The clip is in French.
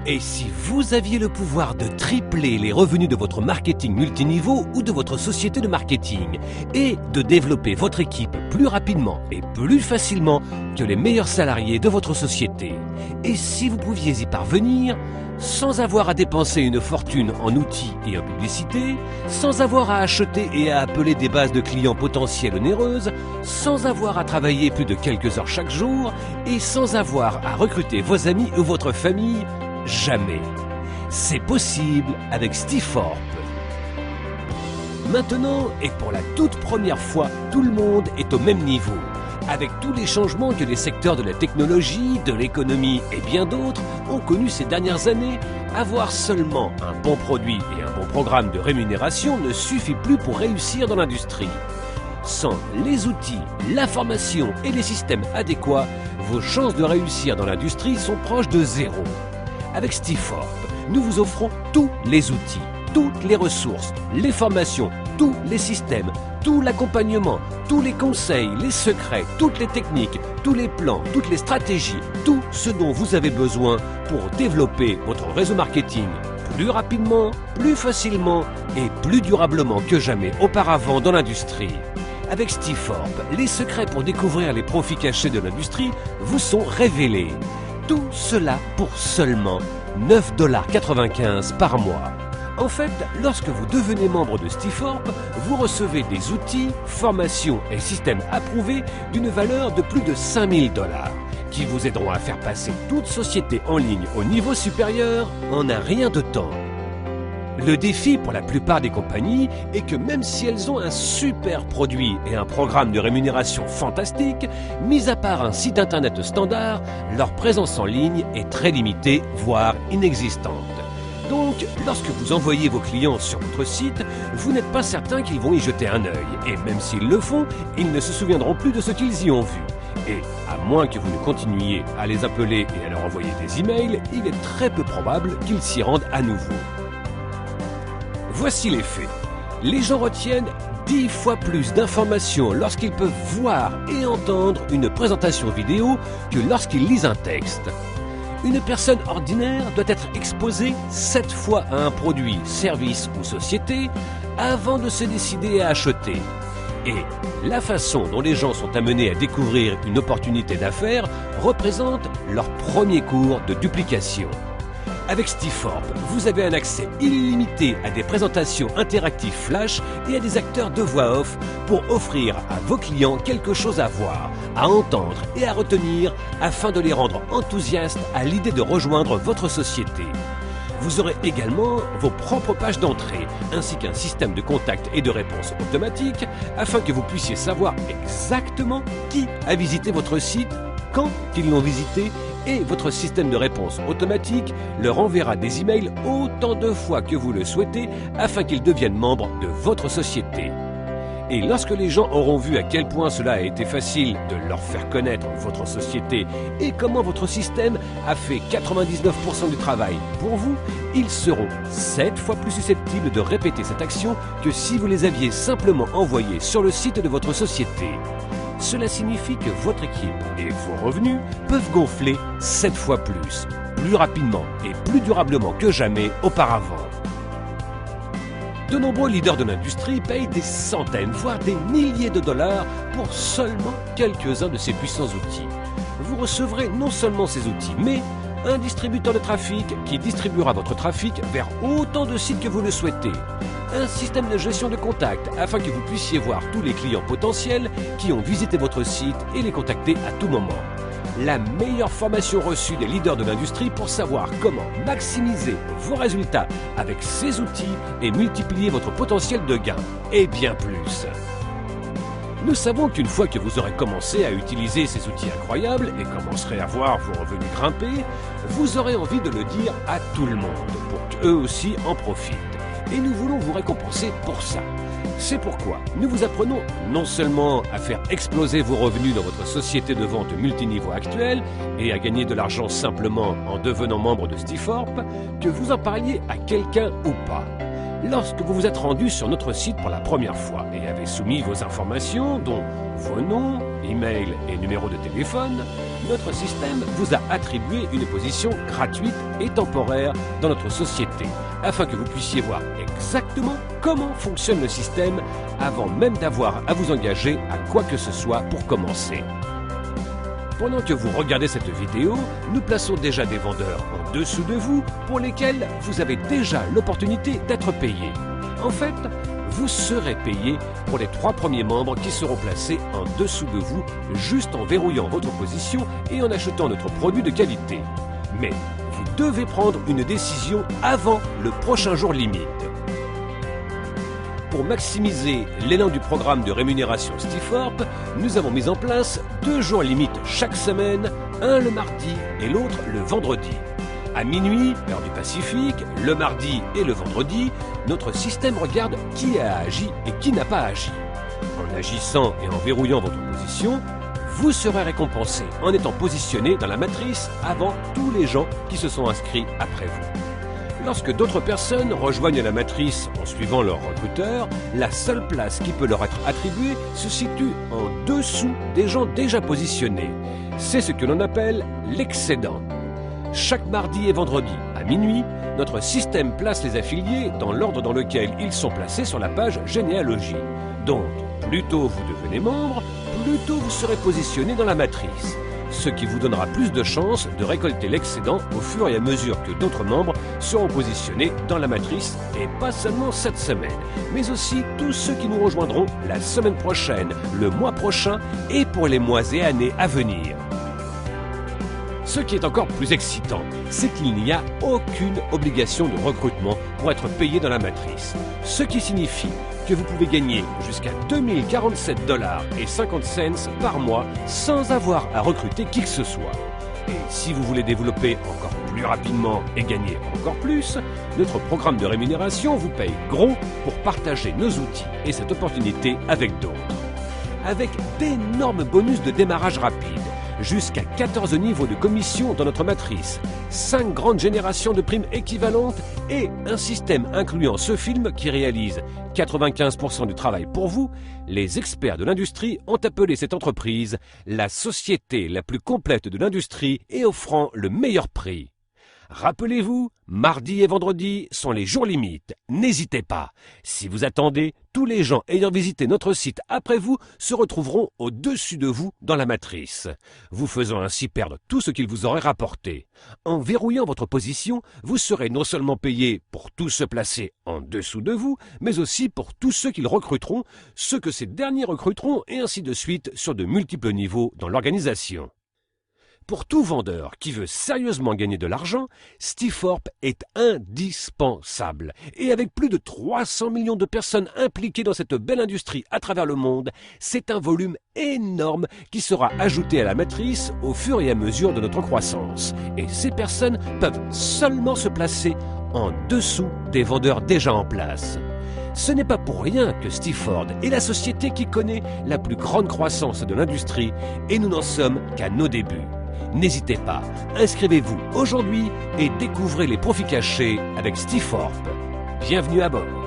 Et si vous aviez le pouvoir de tripler les revenus de votre marketing multiniveau ou de votre société de marketing et de développer votre équipe plus rapidement et plus facilement que les meilleurs salariés de votre société, et si vous pouviez y parvenir sans avoir à dépenser une fortune en outils et en publicité, sans avoir à acheter et à appeler des bases de clients potentiels onéreuses, sans avoir à travailler plus de quelques heures chaque jour et sans avoir à recruter vos amis ou votre famille, jamais. C'est possible avec Stiforp. Maintenant, et pour la toute première fois, tout le monde est au même niveau. Avec tous les changements que les secteurs de la technologie, de l'économie et bien d'autres ont connus ces dernières années, avoir seulement un bon produit et un bon programme de rémunération ne suffit plus pour réussir dans l'industrie. Sans les outils, la formation et les systèmes adéquats, vos chances de réussir dans l'industrie sont proches de zéro. Avec Stiforp, nous vous offrons tous les outils, toutes les ressources, les formations, tous les systèmes, tout l'accompagnement, tous les conseils, les secrets, toutes les techniques, tous les plans, toutes les stratégies, tout ce dont vous avez besoin pour développer votre réseau marketing plus rapidement, plus facilement et plus durablement que jamais auparavant dans l'industrie. Avec Stiforp, les secrets pour découvrir les profits cachés de l'industrie vous sont révélés. Tout cela pour seulement 9,95 $ par mois. En fait, lorsque vous devenez membre de Stiforp, vous recevez des outils, formations et systèmes approuvés d'une valeur de plus de 5 000 $ qui vous aideront à faire passer toute société en ligne au niveau supérieur en un rien de temps. Le défi pour la plupart des compagnies est que même si elles ont un super produit et un programme de rémunération fantastique, mis à part un site internet standard, leur présence en ligne est très limitée, voire inexistante. Donc, lorsque vous envoyez vos clients sur votre site, vous n'êtes pas certain qu'ils vont y jeter un œil. Et même s'ils le font, ils ne se souviendront plus de ce qu'ils y ont vu. Et à moins que vous ne continuiez à les appeler et à leur envoyer des emails, il est très peu probable qu'ils s'y rendent à nouveau. Voici les faits. Les gens retiennent 10 fois plus d'informations lorsqu'ils peuvent voir et entendre une présentation vidéo que lorsqu'ils lisent un texte. Une personne ordinaire doit être exposée 7 fois à un produit, service ou société avant de se décider à acheter. Et la façon dont les gens sont amenés à découvrir une opportunité d'affaires représente leur premier cours de duplication. Avec Stiforp, vous avez un accès illimité à des présentations interactives flash et à des acteurs de voix off pour offrir à vos clients quelque chose à voir, à entendre et à retenir afin de les rendre enthousiastes à l'idée de rejoindre votre société. Vous aurez également vos propres pages d'entrée ainsi qu'un système de contact et de réponse automatique afin que vous puissiez savoir exactement qui a visité votre site, quand ils l'ont visité, et votre système de réponse automatique leur enverra des emails autant de fois que vous le souhaitez afin qu'ils deviennent membres de votre société. Et lorsque les gens auront vu à quel point cela a été facile de leur faire connaître votre société et comment votre système a fait 99% du travail pour vous, ils seront 7 fois plus susceptibles de répéter cette action que si vous les aviez simplement envoyés sur le site de votre société. Cela signifie que votre équipe et vos revenus peuvent gonfler 7 fois plus rapidement et plus durablement que jamais auparavant. De nombreux leaders de l'industrie payent des centaines, voire des milliers de dollars pour seulement quelques-uns de ces puissants outils. Vous recevrez non seulement ces outils, mais un distributeur de trafic qui distribuera votre trafic vers autant de sites que vous le souhaitez. Un système de gestion de contacts afin que vous puissiez voir tous les clients potentiels qui ont visité votre site et les contacter à tout moment. La meilleure formation reçue des leaders de l'industrie pour savoir comment maximiser vos résultats avec ces outils et multiplier votre potentiel de gain, et bien plus. Nous savons qu'une fois que vous aurez commencé à utiliser ces outils incroyables et commencerez à voir vos revenus grimper, vous aurez envie de le dire à tout le monde pour qu'eux aussi en profitent. Et nous voulons vous récompenser pour ça. C'est pourquoi nous vous apprenons non seulement à faire exploser vos revenus dans votre société de vente multiniveau actuelle et à gagner de l'argent simplement en devenant membre de Stiforp, que vous en parliez à quelqu'un ou pas. Lorsque vous vous êtes rendu sur notre site pour la première fois et avez soumis vos informations, dont vos noms, email et numéro de téléphone, notre système vous a attribué une position gratuite et temporaire dans notre société, afin que vous puissiez voir exactement comment fonctionne le système avant même d'avoir à vous engager à quoi que ce soit pour commencer. Pendant que vous regardez cette vidéo, nous plaçons déjà des vendeurs en dessous de vous pour lesquels vous avez déjà l'opportunité d'être payé. En fait, vous serez payé pour les 3 premiers membres qui seront placés en dessous de vous juste en verrouillant votre position et en achetant notre produit de qualité. Mais vous devez prendre une décision avant le prochain jour limite. Pour maximiser l'élan du programme de rémunération Stiforp, nous avons mis en place 2 jours limites chaque semaine, un le mardi et l'autre le vendredi. À minuit, heure du Pacifique, le mardi et le vendredi, notre système regarde qui a agi et qui n'a pas agi. En agissant et en verrouillant votre position, vous serez récompensé en étant positionné dans la matrice avant tous les gens qui se sont inscrits après vous. Lorsque d'autres personnes rejoignent la matrice en suivant leur recruteur, la seule place qui peut leur être attribuée se situe en dessous des gens déjà positionnés. C'est ce que l'on appelle l'excédent. Chaque mardi et vendredi à minuit, notre système place les affiliés dans l'ordre dans lequel ils sont placés sur la page généalogie. Donc, plus tôt vous devenez membre, plus tôt vous serez positionné dans la matrice, ce qui vous donnera plus de chances de récolter l'excédent au fur et à mesure que d'autres membres seront positionnés dans la matrice, et pas seulement cette semaine, mais aussi tous ceux qui nous rejoindront la semaine prochaine, le mois prochain et pour les mois et années à venir. Ce qui est encore plus excitant, c'est qu'il n'y a aucune obligation de recrutement pour être payé dans la matrice, ce qui signifie que vous pouvez gagner jusqu'à 2047,50 $ par mois sans avoir à recruter qui que ce soit. Et si vous voulez développer encore plus rapidement et gagner encore plus, notre programme de rémunération vous paye gros pour partager nos outils et cette opportunité avec d'autres. Avec d'énormes bonus de démarrage rapide, jusqu'à 14 niveaux de commission dans notre matrice, 5 grandes générations de primes équivalentes et un système incluant ce film qui réalise 95% du travail pour vous, les experts de l'industrie ont appelé cette entreprise la société la plus complète de l'industrie et offrant le meilleur prix. Rappelez-vous, mardi et vendredi sont les jours limites. N'hésitez pas. Si vous attendez, tous les gens ayant visité notre site après vous se retrouveront au-dessus de vous dans la matrice, vous faisant ainsi perdre tout ce qu'ils vous auraient rapporté. En verrouillant votre position, vous serez non seulement payé pour tous ceux placés en dessous de vous, mais aussi pour tous ceux qu'ils recruteront, ceux que ces derniers recruteront et ainsi de suite sur de multiples niveaux dans l'organisation. Pour tout vendeur qui veut sérieusement gagner de l'argent, Stiforp est indispensable. Et avec plus de 300 millions de personnes impliquées dans cette belle industrie à travers le monde, c'est un volume énorme qui sera ajouté à la matrice au fur et à mesure de notre croissance. Et ces personnes peuvent seulement se placer en dessous des vendeurs déjà en place. Ce n'est pas pour rien que Stiforp est la société qui connaît la plus grande croissance de l'industrie et nous n'en sommes qu'à nos débuts. N'hésitez pas, inscrivez-vous aujourd'hui et découvrez les profits cachés avec Stiforp. Bienvenue à bord.